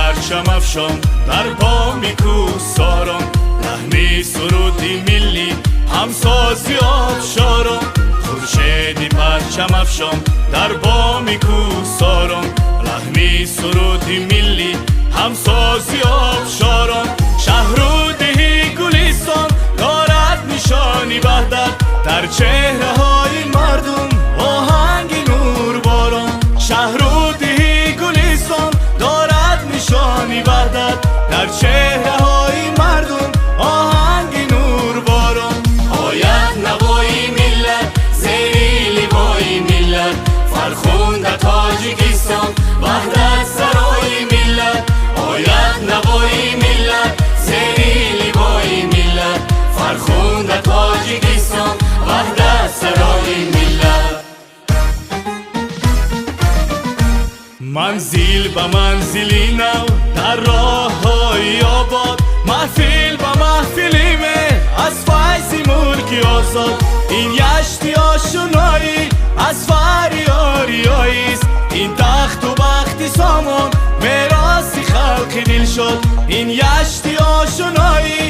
پرچم افشان در پا میکوساران، لحنی سرودی ملی همسازی آبشاران. خورشیدی پرچم افشان در پا میکوساران، لحنی سرودی ملی همسازی آبشاران. شهرودهی گلیستان دارد نشانی وحدت در چهره های مردم، آهنگی نور باران. شهرودهی گلیستان دارد نشانی وحدت در چهره های مردم، آهنگی نور باران. آید نوای ملت زیر لیوای ملت، فرخنده تاجیکستان وحدت سرای ملت. آید نوای ملت زیر لیوای ملت، فرخنده تاجیکستان وحدت سرای ملت. منزل به منزلی نو در راه های آباد، محفل به محفلی می از فیض ملک آزاد. این یشتی آشنایی از فریاری است، این تخت و بخت سامان میراث خلق دل شد. این یشتی آشنایی